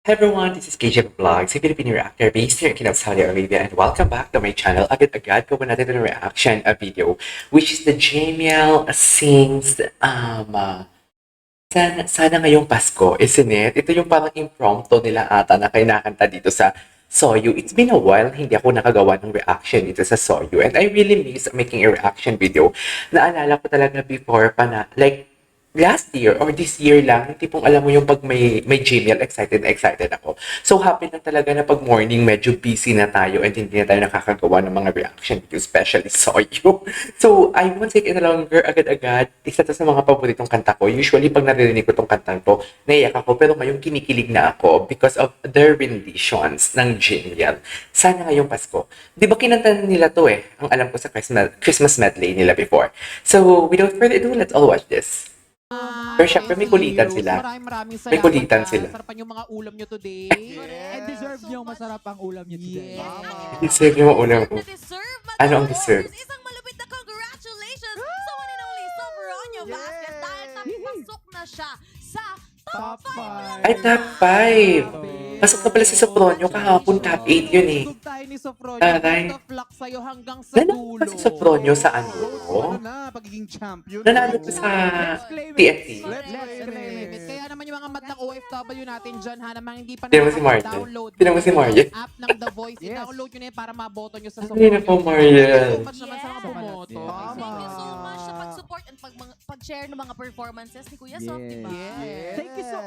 Hi everyone, this is KJ Vlogs, a Filipino reactor based here in Saudi Arabia, and welcome back to my channel. Agad-agad ko natin ng reaction video, which is the Jamiel sings sana ngayong Pasko, isn't it? Ito yung parang impromptu nila ata na kinakanta dito sa Soyu. It's been a while hindi ako nakagawa ng reaction dito sa Soyu, and I really miss making a reaction video. Naalala ko talaga before pa na, like, last year or this year lang, yung tipong alam mo yung pag may Gmail, excited na excited ako. So happy lang talaga na pag morning medyo busy na tayo and hindi na tayo nakakagawa ng mga reaction videos, especially Soyu. So I won't take it longer, agad-agad. Isa to sa mga paboritong kanta ko. Usually pag naririnig ko tong kantang to, naiyak ako. Pero ngayon kinikilig na ako because of their renditions ng Gmail. Sana ngayong Pasko. Di ba kinanta nila to eh? Ang alam ko sa Christmas medley nila before. So without further ado, let's all watch this. Pero syempre may kulitan sila. Maraming May kulitan sila. Sarapan yung mga ulam nyo today. And deserve nyo masarap ang ulam nyo today. Deserve yung ulam ko. Deserve, Ano ang deserve? Isang malupit na congratulations sa one and only Soberonio Vasquez dahil napasok na siya sa top 5. Ay, top 5! Pasok na pala si Sopronio kahapon, top 8 yun eh. Tugtog tayo ni Sofronio. Taray. Flock sa'yo hanggang sa Nanalo dulo. pa si Sopronio sa ano? Ano na, pagiging champion. Nanalo pa sa TNT. Let's Let's claim it. Kaya naman yung mga matang OFW natin dyan, ha, namang hindi pa Tingnan mo si Mariel. download Tingnan mo si Mariel. app ng The Voice. Yes. I-download nyo na yun para maboto nyo sa Ay, Sofronio. naku, Mariel. Thank you so much naman sa mga Yes. bumoto. Tama. Thank you so much sa pag-support and pag-share ng mga performances ni Kuya Sof, di ba? Yes. Thank you so.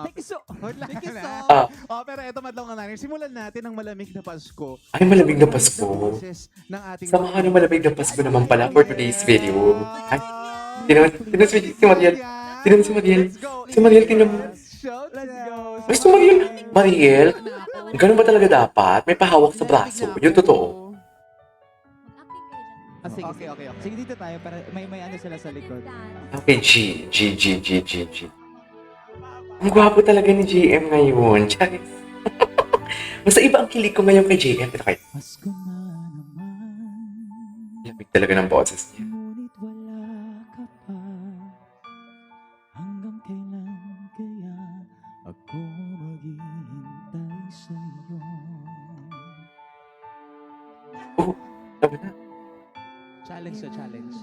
Thank you so. Thank you so. Ah. Oh, pero eto madlaw nga natin. Simulan natin ang malamig na Pasko. Ay, malamig na Pasko. Ng ating Samahan ng malamig na Pasko naman pala for today's video. Ay, tingnan si Mariel. Tingnan si Mariel. Si Mariel, tingnan mo. Let's go. Ay, si Mariel. Mariel, ganun ba talaga dapat? May pahawak sa braso. Yung totoo. Mag-acting kayo dyan. Ah, sige, Okay, sige. okay, okay. Sige dito tayo para may ano sila sa likod. Okay, G. Ang gwapo talaga ni JM ngayon. Charis. Basta iba ang kilig ko ngayon kay JM. Pero kahit Pasko na naman, lamig talaga ng boses niya. ngunit wala ka pa. Hanggang kailan kaya ako maghihintay sa'yo? Oh, sabi na. Challenge sa challenge.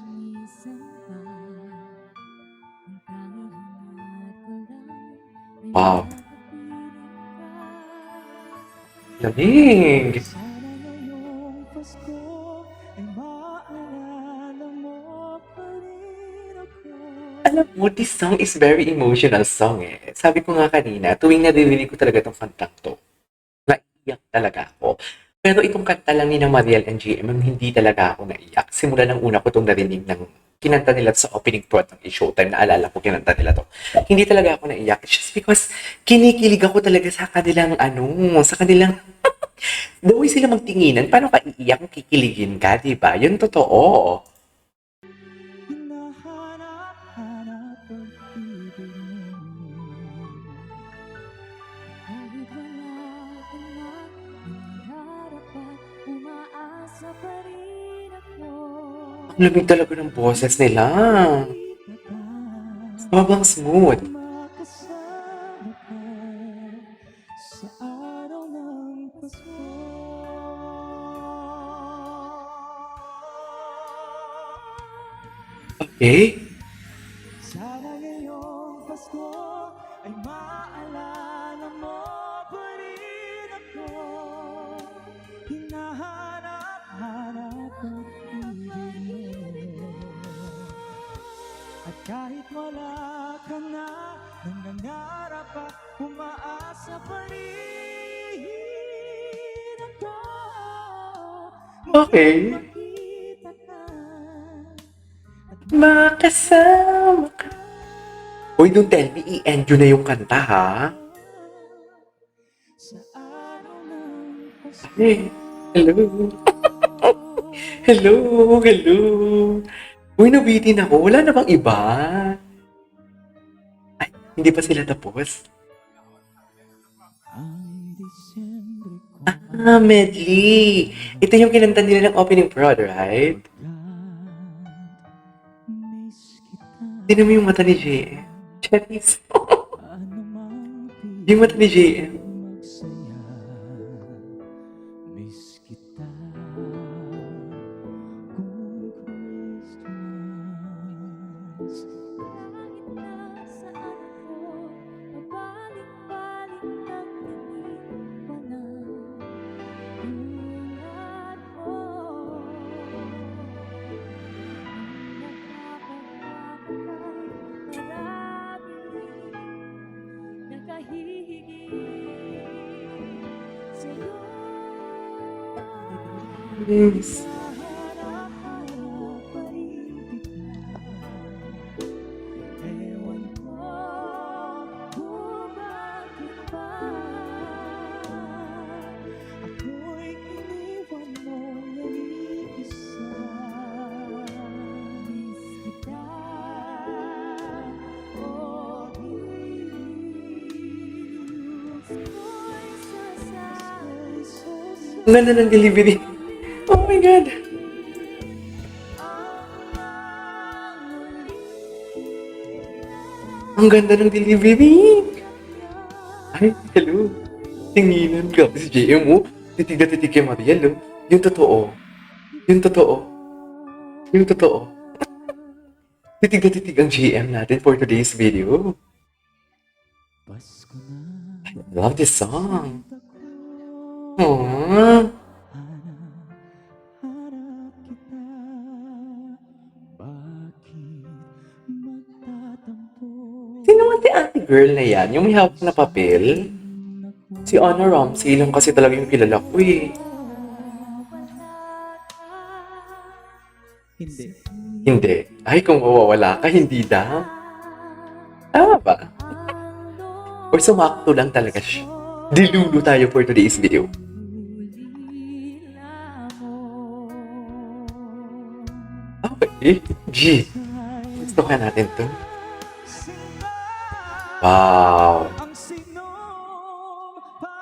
Wow. Lamig. Sana ngayong Pasko ay maalala mo pa rin ako. Alam mo, this song is very emotional song eh. Sabi ko nga kanina, tuwing naririnig ko talaga itong kantang to, naiyak talaga ako. Pero itong kanta lang ni na Mariel and JM, hindi talaga ako naiyak. Simula ng una ko itong narinig ng kinanta nila sa opening prod ng Showtime, naalala ko kinanta nila to. Hindi talaga ako naiyak. It's just because kinikilig ako talaga sa kanilang sa kanilang the way sila magtinginan. Paano ka iiyak kung kikiligin ka, diba? Yun totoo. Hinahanap-hanap ang ibig mo. Kahit wala ka na, nangarap at umaasa pa rin ako. Ang lamig talaga ng boses nila. Sobrang smooth. Makasama ka sa araw ng Pasko. Okay? Sana ngayong Pasko ay maalala mo pa rin ako. Hinahanap-hanap ang ibig mo. At kahit wala ka na, nangangarap at umaasa pa rin ako. Okay. Makita ka at Makasama ka. Uy, don't tell me, i-end yun na yung kanta, ha? sa araw ng Pasko. Ay, hello. hello. Uy, nabitin ako. Wala na bang iba? Ay, hindi pa sila tapos. Ang Disyembre ko Medley. Ito yung kinanta nila ng opening prod, right? miss kita. Tignan mo yung mata ni JM. Charis. Ano mang Yung mata ni JM. magsaya, miss kita kung Christmas. Kahit nasaan ako, pabalik-balik lang iniwanan tulad mo. Nakakapagpapakay, marami nakahihigit sa'yo. Yes. Harap-harap paibig na. Ewan ko kung bakit ba ako'y iniwan mo nag-iisa. Miss kita, oh Diyos ko'y sasali. Ang ganda ng delivery. Oh my God. Ang ganda ng delivery. Ay, hello. Tinginan ka si JM mo. Titig na titig kay Mariel, oh. Yung totoo. Yung totoo. Yung totoo. Titig na titig ang JM natin for today's video. Pasko na, I love this song. ako. Aww. Harap kita, bakit magtatampo? Sino man si ate girl na yan? Yung may hawak na papel? Si Anna Ramsey lang kasi talaga yung kilala ko eh. Hindi. Hindi. Ay, kung mawawala ka, hindi daw. Tama ba? Or sumakto lang talaga siya. Dilulo tayo for today's video. Okay. G. Gusto ka natin to. Wow. Ang sinom pa.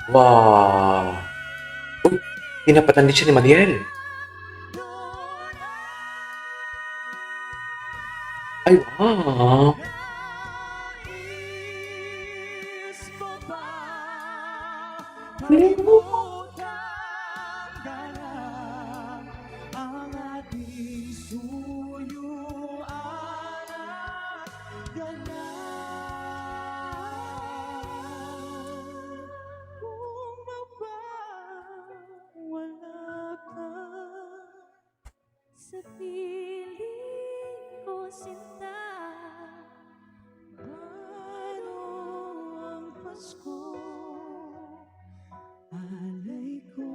Wow. Uy, tinapatan din siya ni Mariel. Ay, wow. Nais mo ba tanggalan ang ating suyuan at ganan? Kung mawawala ka sa piling ko, sinta, ano ang Pasko? Alay ko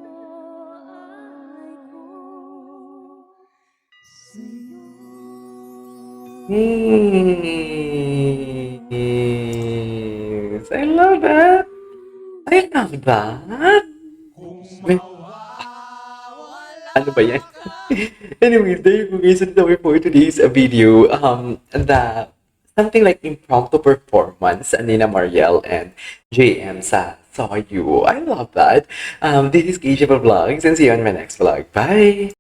sa'yo. Yes. I love that. I love that. Wait. Ano ba yan? Anyway, there you go guys. That's it for today's video. The something like impromptu performance ni na Mariel and JM sa Saw You. I love that. This is KJ Vlogs and see you on my next vlog. Bye!